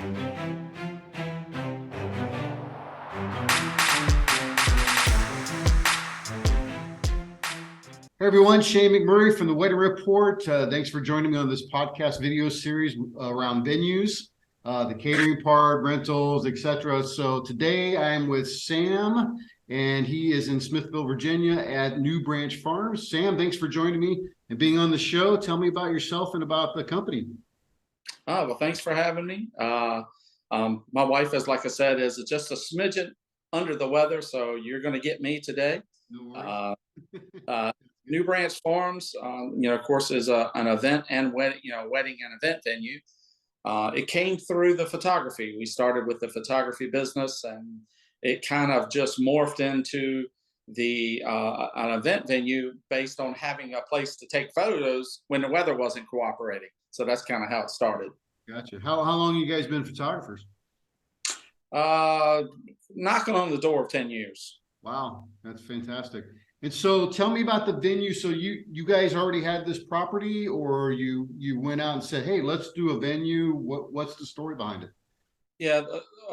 Hey everyone, Shane McMurray from the Wedding Report. Thanks for joining me on this podcast video series around venues, the catering part, rentals, etc. So today I'm with Sam, and he is in Smithfield, Virginia at New Branch Farms. Sam, thanks for joining me and being on the show. Tell me about yourself and about the company. Oh, well, thanks for having me. My wife, as like I said, is just a smidgen under the weather, so you're going to get me today. No worries. New Branch Farms, of course, is an event and wedding and event venue. It came through the photography. We started with the photography business, and it kind of just morphed into an event venue based on having a place to take photos when the weather wasn't cooperating. So that's kind of how it started. Gotcha. How long you guys been photographers? Knocking on the door of 10 years. Wow, that's fantastic. And so tell me about the venue. So you guys already had this property, or you went out and said, hey, let's do a venue. What's the story behind it? Yeah,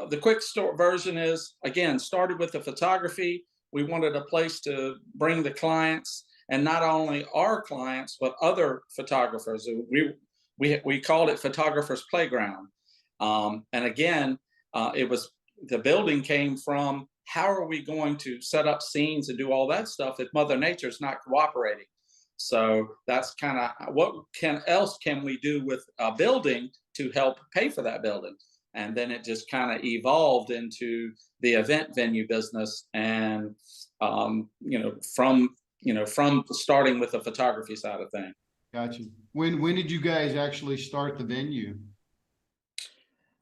the quick story version is, again, started with the photography. We wanted a place to bring the clients, and not only our clients, but other photographers. We called it Photographer's Playground. And again, the building came from, how are we going to set up scenes and do all that stuff if Mother Nature's not cooperating? So that's kind of what else can we do with a building to help pay for that building? And then it just kind of evolved into the event venue business, and from starting with the photography side of things. Gotcha. When did you guys actually start the venue?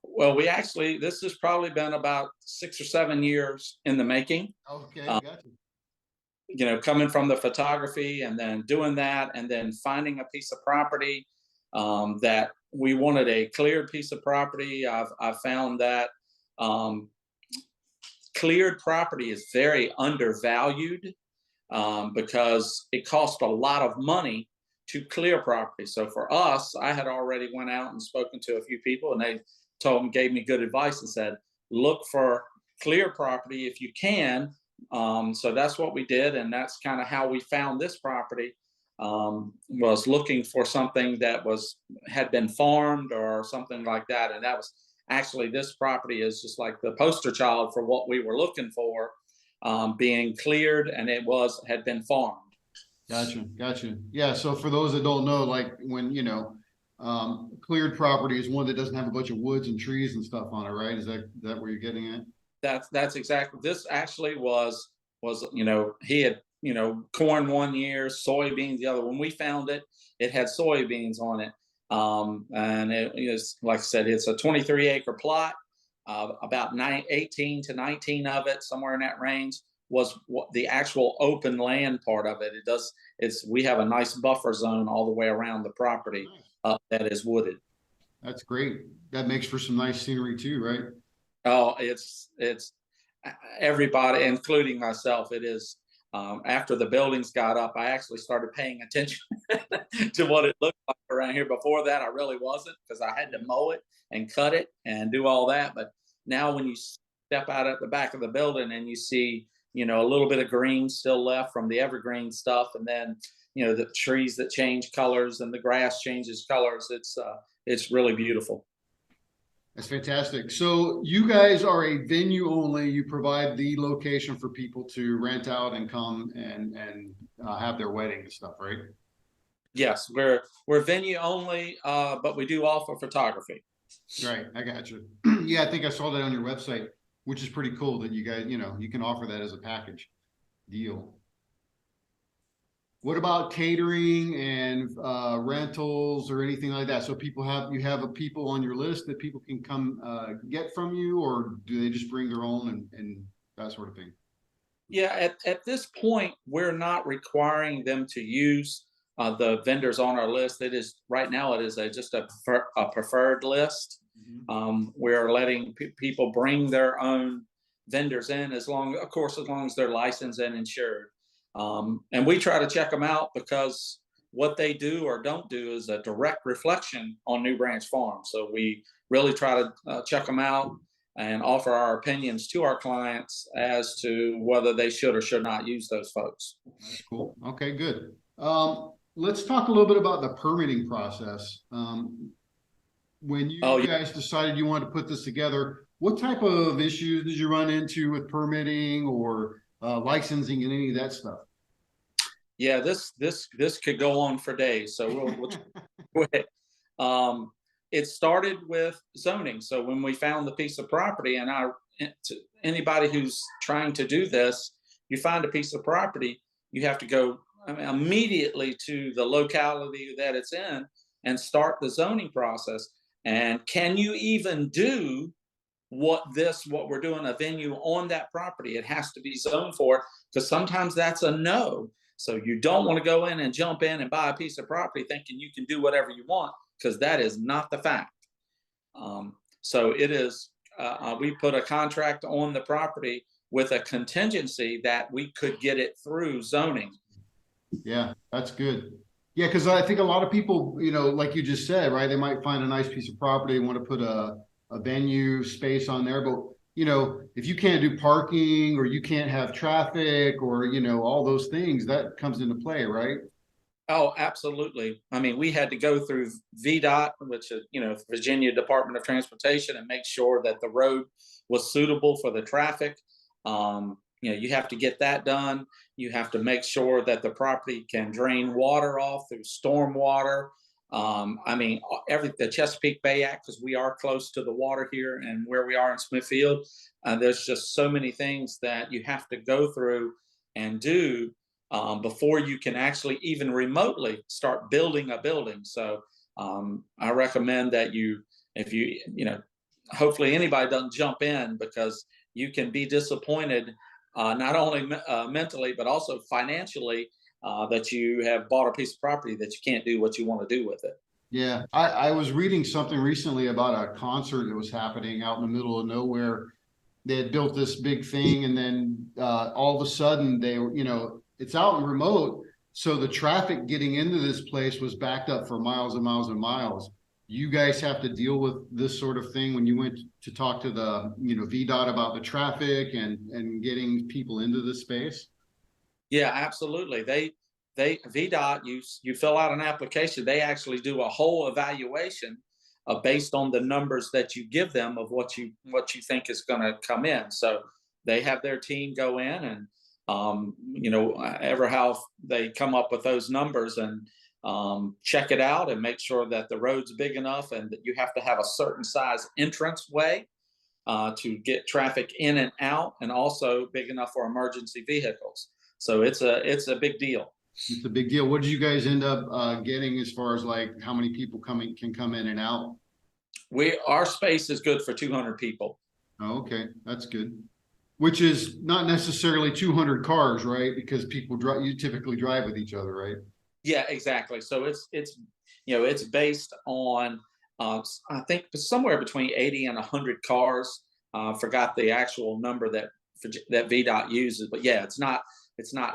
Well, this has probably been about 6 or 7 years in the making. Okay, gotcha. Coming from the photography and then doing that, and then finding a piece of property that we wanted, a cleared piece of property. I've found that cleared property is very undervalued because it costs a lot of money to clear property. So for us, I had already went out and spoken to a few people, and they gave me good advice and said, look for clear property if you can. So that's what we did, and that's kind of how we found this property. Was looking for something that had been farmed or something like that, and that was actually, this property is just like the poster child for what we were looking for, being cleared, and had been farmed. Gotcha. Yeah. So for those that don't know, like when cleared property is one that doesn't have a bunch of woods and trees and stuff on it, right? Is that where you're getting at? That's exactly. This actually was he had corn one year, soybeans the other. When we found it, it had soybeans on it, and it is, like I said, it's a 23-acre plot. About 18 to 19 of it, somewhere in that range, was the actual open land part of it. We have a nice buffer zone all the way around the property that is wooded. That's great. That makes for some nice scenery too, right? Oh, it's everybody, including myself. It is. After the buildings got up, I actually started paying attention to what it looked like around here. Before that, I really wasn't, because I had to mow it and cut it and do all that. But now when you step out at the back of the building and you see, a little bit of green still left from the evergreen stuff, and then, the trees that change colors and the grass changes colors, it's really beautiful. That's fantastic. So you guys are a venue only. You provide the location for people to rent out and come and have their wedding and stuff, right? Yes, we're venue only, but we do offer photography. Right, I got you. Yeah, I think I saw that on your website, which is pretty cool that you guys, you can offer that as a package deal. What about catering and rentals or anything like that? So people have people on your list that people can come get from you, or do they just bring their own and that sort of thing? Yeah, at this point, we're not requiring them to use the vendors on our list. Right now it is just a preferred list. Mm-hmm. We're letting people bring their own vendors in, as long as they're licensed and insured. And we try to check them out because, what they do or don't do is a direct reflection on New Branch Farm. So we really try to check them out and offer our opinions to our clients as to whether they should or should not use those folks. That's cool. Okay, good. Let's talk a little bit about the permitting process. When you Oh, guys decided you wanted to put this together, what type of issues did you run into with permitting or licensing and any of that stuff? yeah, this could go on for days. So we'll go ahead. It started with zoning. So when we found the piece of property, and anybody who's trying to do this, you find a piece of property, you have to go, I mean, immediately to the locality that it's in and start the zoning process. And can you even do what we're doing, a venue on that property? It has to be zoned for it, because sometimes that's a no. So you don't want to go in and jump in and buy a piece of property thinking you can do whatever you want, because that is not the fact. So it is, we put a contract on the property with a contingency that we could get it through zoning. Yeah, that's good. Yeah, because I think a lot of people, like you just said, right, they might find a nice piece of property and want to put a venue space on there. But, if you can't do parking or you can't have traffic or, all those things, that comes into play, right? Oh, absolutely. I mean, we had to go through VDOT, which is, Virginia Department of Transportation, and make sure that the road was suitable for the traffic. You have to get that done. You have to make sure that the property can drain water off through storm water. I mean, the Chesapeake Bay Act, because we are close to the water here and where we are in Smithfield, there's just so many things that you have to go through and do before you can actually even remotely start building a building. So I recommend that hopefully anybody doesn't jump in, because you can be disappointed, not only mentally, but also financially, that you have bought a piece of property that you can't do what you want to do with it. Yeah, I was reading something recently about a concert that was happening out in the middle of nowhere. They had built this big thing, and then all of a sudden it's out and remote. So the traffic getting into this place was backed up for miles and miles and miles. You guys have to deal with this sort of thing when you went to talk to the, VDOT about the traffic and getting people into this space? Yeah, absolutely. VDOT, you fill out an application. They actually do a whole evaluation based on the numbers that you give them of what you think is going to come in. So they have their team go in and ever how they come up with those numbers and check it out and make sure that the road's big enough and that you have to have a certain size entrance way to get traffic in and out, and also big enough for emergency vehicles. So it's a big deal. It's a big deal. What did you guys end up getting as far as like how many people can come in and out? Our space is good for 200 people. Oh, okay, that's good. Which is not necessarily 200 cars, right? Because you typically drive with each other, right? Yeah, exactly. So it's based on I think somewhere between 80 and 100 cars. Forgot the actual number that VDOT uses, but yeah, it's not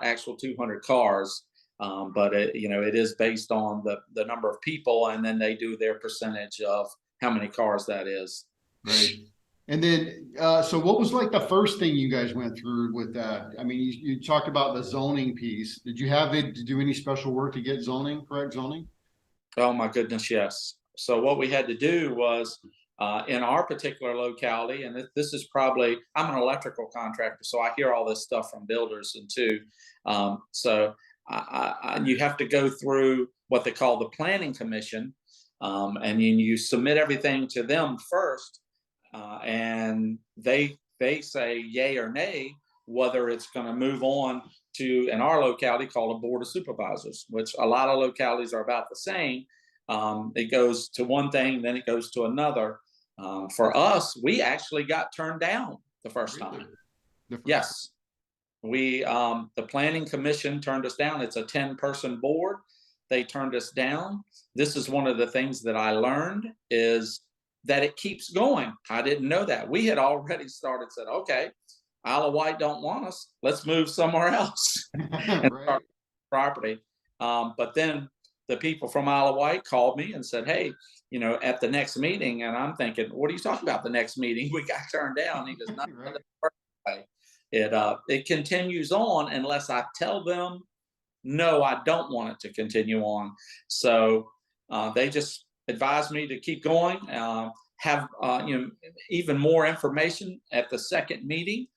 actual 200 cars, but it is based on the number of people, and then they do their percentage of how many cars that is. Right. And then, so what was like the first thing you guys went through with that? I mean, you talked about the zoning piece. Did you have to do any special work to get correct zoning? Oh my goodness, yes. So what we had to do was in our particular locality, and this is probably, I'm an electrical contractor, so I hear all this stuff from builders and too. So you have to go through what they call the planning commission, and then you submit everything to them first, and they say yay or nay whether it's going to move on to, in our locality, called a board of supervisors, which a lot of localities are about the same. It goes to one thing, then it goes to another. For us, we actually got turned down the first time. Yes, the planning commission turned us down. It's a 10-person board. They turned us down. This is one of the things that I learned, is that it keeps going. I didn't know that. We had already said, okay, Isle of Wight don't want us. Let's move somewhere else and Right. start property. But then the people from Isle of Wight called me and said, "Hey, at the next meeting," and I'm thinking, "What are you talking about? The next meeting we got turned down?" He goes, "Not Right. way. It continues on unless I tell them no, I don't want it to continue on." So they just advised me to keep going, have even more information at the second meeting.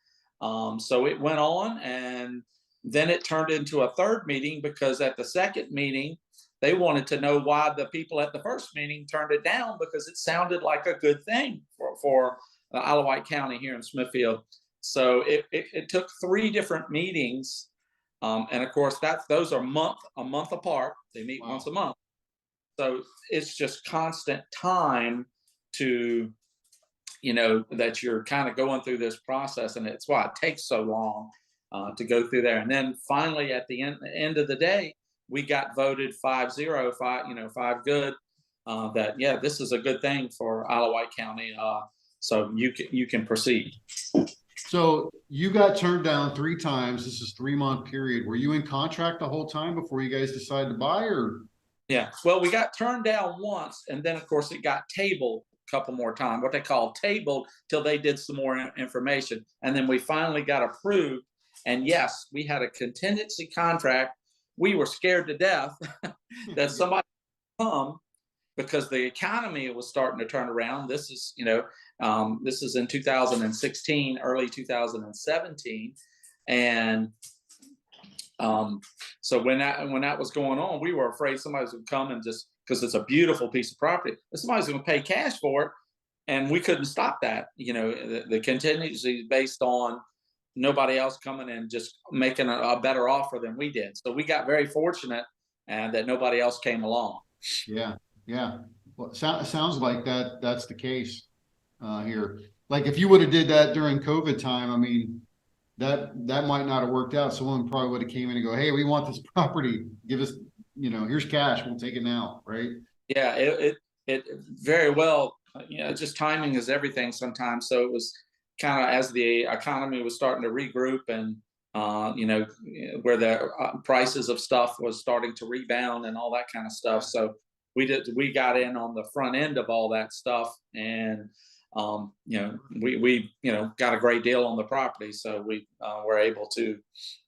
So it went on, and then it turned into a third meeting because at the second meeting they wanted to know why the people at the first meeting turned it down, because it sounded like a good thing for Isle of Wight County here in Smithfield. So it took 3 different meetings, and of course those are a month apart. They meet once Wow. a month, so it's just constant time to that you're kind of going through this process, and it's why it takes so long to go through there. And then finally, at the end of the day, we got voted 5-0, 5 good. That yeah, this is a good thing for Isle of Wight County. So you can proceed. So you got turned down 3 times. This is 3 month period. Were you in contract the whole time before you guys decided to buy, or? Yeah. Well, we got turned down once, and then of course it got tabled a couple more times. What they call tabled till they did some more information, and then we finally got approved. And yes, we had a contingency contract. We were scared to death that somebody would come, because the economy was starting to turn around. This is in 2016, early 2017, and so when that was going on, we were afraid somebody was going to come and just, because it's a beautiful piece of property, that somebody's going to pay cash for it, and we couldn't stop that. The contingency is based on nobody else coming and just making a better offer than we did. So we got very fortunate, and that nobody else came along. Yeah, yeah. Well, it sounds like that's the case here. Like if you would have did that during COVID time, I mean, that might not have worked out. Someone probably would have came in and go, "Hey, we want this property. Give us, here's cash. We'll take it now." Right? Yeah, it very well. Just timing is everything sometimes. So it was kind of as the economy was starting to regroup, and where the prices of stuff was starting to rebound and all that kind of stuff. So we got in on the front end of all that stuff, and we got a great deal on the property, so we were able to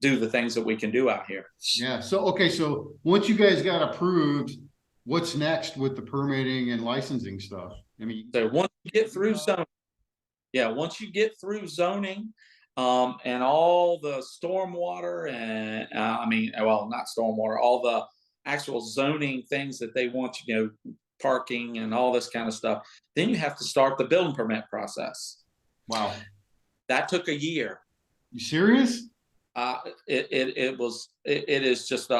do the things that we can do out here. Yeah. So okay. So once you guys got approved, what's next with the permitting and licensing stuff? I mean, So once you get through zoning, once you get through zoning, and all the stormwater, and well, not stormwater, all the actual zoning things that they want, parking and all this kind of stuff, then you have to start the building permit process. wow. That took a year. You serious? It is just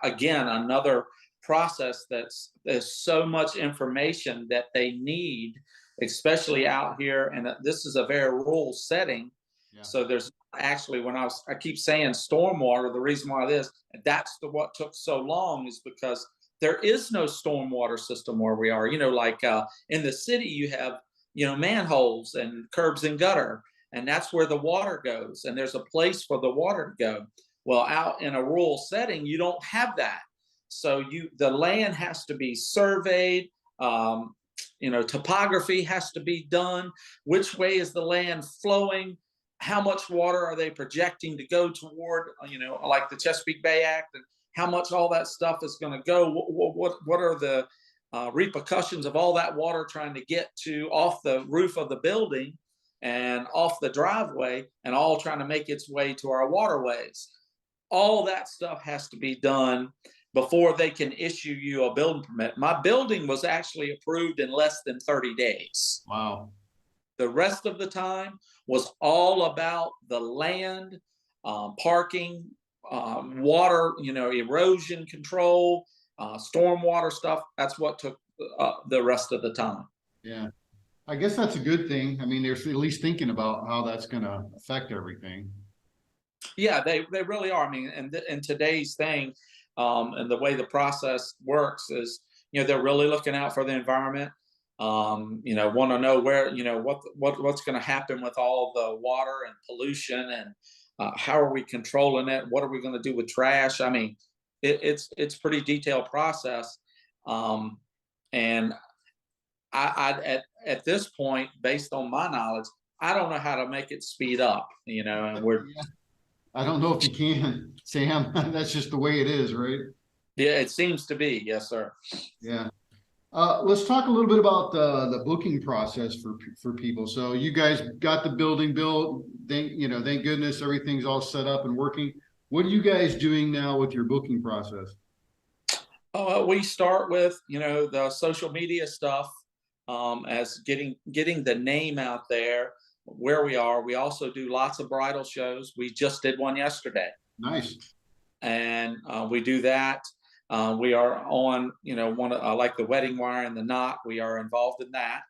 again another process there's so much information that they need, especially out here, and this is a very rural setting. Yeah. So there's actually, I keep saying stormwater, the reason why what took so long is because there is no stormwater system where we are. Like in the city you have manholes and curbs and gutter, and that's where the water goes, and there's a place for the water to go. Well, out in a rural setting you don't have that. So the land has to be surveyed. Topography has to be done. Which way is the land flowing? How much water are they projecting to go toward? Like the Chesapeake Bay Act, and how much all that stuff is going to go. What are the repercussions of all that water trying to get to off the roof of the building and off the driveway, and all trying to make its way to our waterways? All that stuff has to be done before they can issue you a building permit. My building was actually approved in less than 30 days. Wow. The rest of the time was all about the land, parking, water, erosion control, stormwater stuff. That's what took the rest of the time. Yeah. I guess that's a good thing. I mean, they're at least thinking about how that's going to affect everything. Yeah, they really are. I mean, and in today's thing, and the way the process works is, they're really looking out for the environment. Want to know where, what's going to happen with all the water and pollution, and how are we controlling it? What are we going to do with trash? I mean, it's pretty detailed process. Um, and at this point, based on my knowledge, I don't know how to make it speed up, and we're Yeah. I don't know if you can, Sam. That's just the way it is, right? yeah, it seems to be. Yes, sir. Yeah. Let's talk a little bit about the booking process for people. So you guys got the building built. Thank goodness everything's all set up and working. What are you guys doing now with your booking process? We start with the social media stuff, as getting the name out there where we are. We also do lots of bridal shows. We just did one yesterday, Nice. and we do that. We are on, one like the wedding wire and the knot. We are involved in that,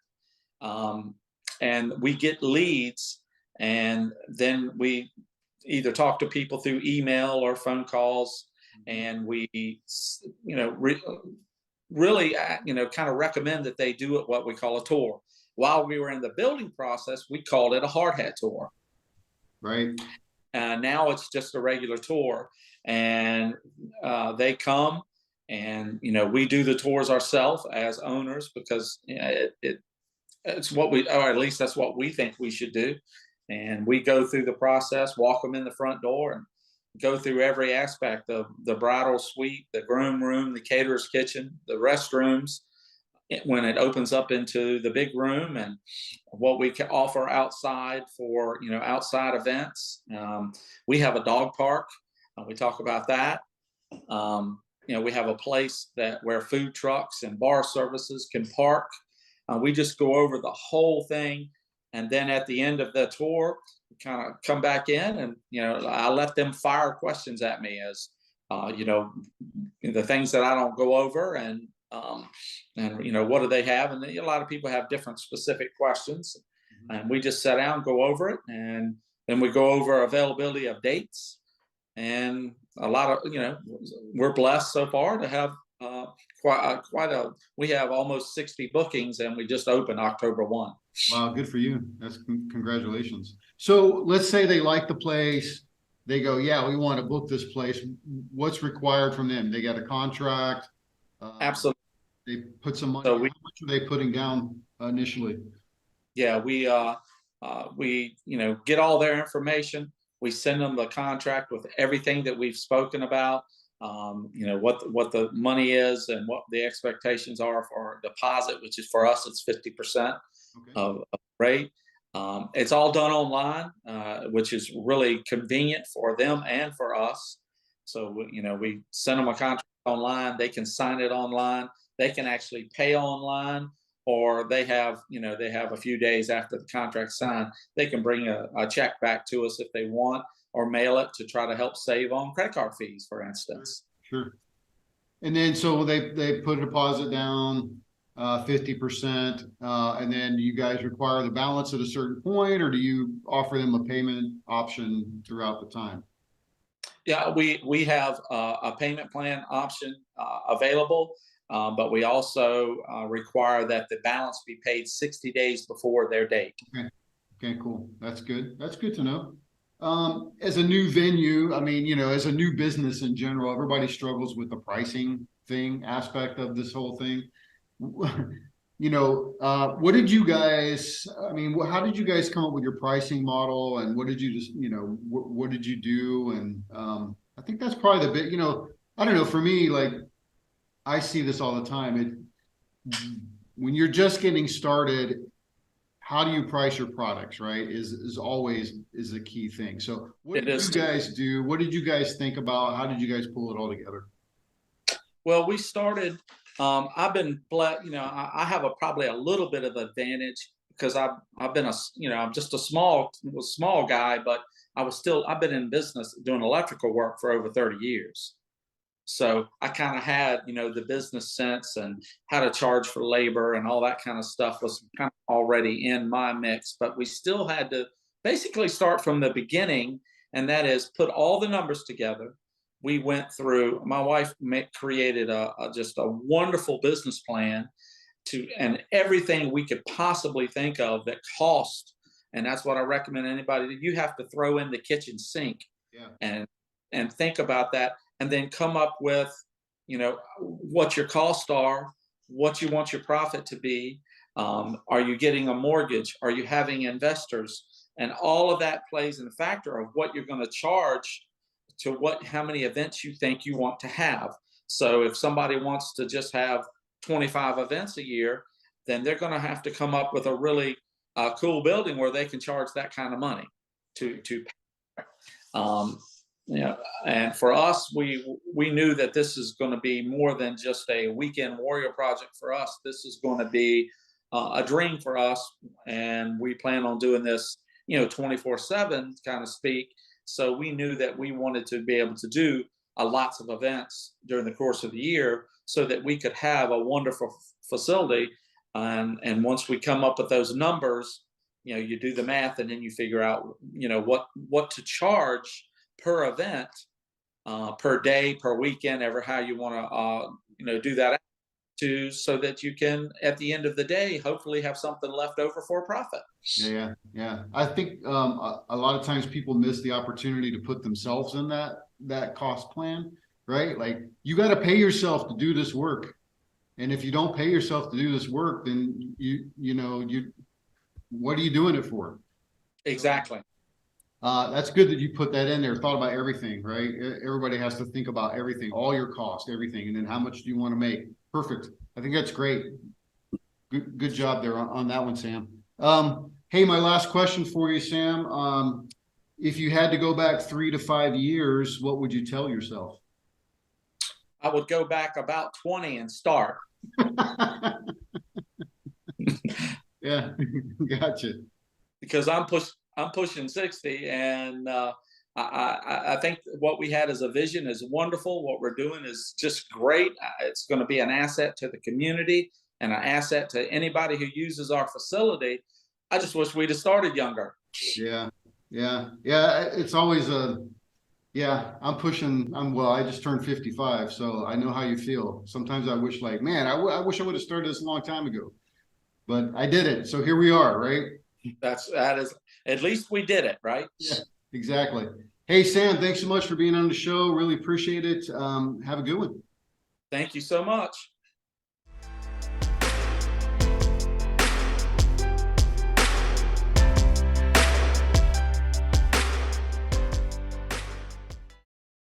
um, and we get leads, and then we either talk to people through email or phone calls, and we, really, kind of recommend that they do it what we call a tour. While we were in the building process, we called it a hard hat tour. Right. Now it's just a regular tour, and they come, and we do the tours ourselves as owners, because it's what we, or at least that's what we think we should do. And we go through the process, walk them in the front door, and go through every aspect of the bridal suite, the groom room, the caterer's kitchen, the restrooms, when it opens up into the big room, and what we can offer outside for outside events. We have a dog park. We talk about that. We have a place where food trucks and bar services can park. We just go over the whole thing, and then at the end of the tour, kind of come back in, and I let them fire questions at me, as the things that I don't go over, and what do they have, and a lot of people have different specific questions, and we just sit down, go over it, and then we go over availability of dates, and a lot of we're blessed so far to have we have almost 60 bookings, and we just opened October 1. Wow, good for you. That's congratulations. So let's say they like the place. They go, yeah, we want to book this place. What's required from them? They got a contract. Absolutely. They put some money. So How much are they putting down initially? Yeah, we get all their information. We send them the contract with everything that we've spoken about. What the money is, and what the expectations are for deposit, which is, for us, it's 50% Okay. of rate. It's all done online, which is really convenient for them and for us. So we send them a contract online. They can sign it online. They can actually pay online, or they have a few days after the contract signed, they can bring a check back to us if they want, or mail it to try to help save on credit card fees, for instance. Sure. And then so they put a deposit down, 50%, and then you guys require the balance at a certain point, or do you offer them a payment option throughout the time? Yeah, we have a payment plan option available, but we also require that the balance be paid 60 days before their date. Okay. Okay, cool. That's good. That's good to know. As a new venue, I mean, as a new business in general, everybody struggles with the pricing thing aspect of this whole thing. What did you guys, I mean, how did you guys come up with your pricing model, and what did you just, what did you do? And I think that's probably the bit, I don't know, for me, like, I see this all the time. When you're just getting started, how do you price your products, right? Is always a key thing. So what did you guys do? What did you guys think about? How did you guys pull it all together? Well, we started, I've been blessed, I have probably a little bit of advantage, because I've been I'm just a small guy, but I've been in business doing electrical work for over 30 years. So I kind of had, the business sense, and how to charge for labor and all that kind of stuff was kind of already in my mix. But we still had to basically start from the beginning, and that is put all the numbers together. We went through, my wife created just a wonderful business plan, and everything we could possibly think of that cost. And that's what I recommend anybody, that you have to throw in the kitchen sink. Yeah. And think about that. and then come up with, what your costs are, what you want your profit to be. Are you getting a mortgage? Are you having investors? And all of that plays in a factor of what you're going to charge to how many events you think you want to have. So if somebody wants to just have 25 events a year, then they're going to have to come up with a really cool building where they can charge that kind of money to um, and for us, we knew that this is going to be more than just a weekend warrior project for us. This is going to be a dream for us, and we plan on doing this, 24/7, kind of speak. So we knew that we wanted to be able to do lots of events during the course of the year, so that we could have a wonderful facility. And once we come up with those numbers, you do the math, and then you figure out, what to charge per event, per day, per weekend, ever how you want to, do that so that you can, at the end of the day, hopefully have something left over for a profit. Yeah. I think a lot of times people miss the opportunity to put themselves in that cost plan, right? Like, you got to pay yourself to do this work, and if you don't pay yourself to do this work, then what are you doing it for? Exactly. That's good that you put that in there. Thought about everything, right? Everybody has to think about everything, all your costs, everything, and then how much do you want to make? Perfect. I think that's great. Good job there on that one, Sam. Hey, my last question for you, Sam. If you had to go back 3 to 5 years, what would you tell yourself? I would go back about 20 and start. Yeah, gotcha. Because I'm pushing 60, and I think what we had as a vision is wonderful. What we're doing is just great. It's going to be an asset to the community and an asset to anybody who uses our facility. I just wish we'd have started younger. Yeah. It's always I just turned 55, so I know how you feel. Sometimes I wish, like, man, I wish I would have started this a long time ago, but I did it. So here we are, right? That is, at least we did it, right? Yeah, exactly. Hey, Sam, thanks so much for being on the show. Really appreciate it. Have a good one. Thank you so much.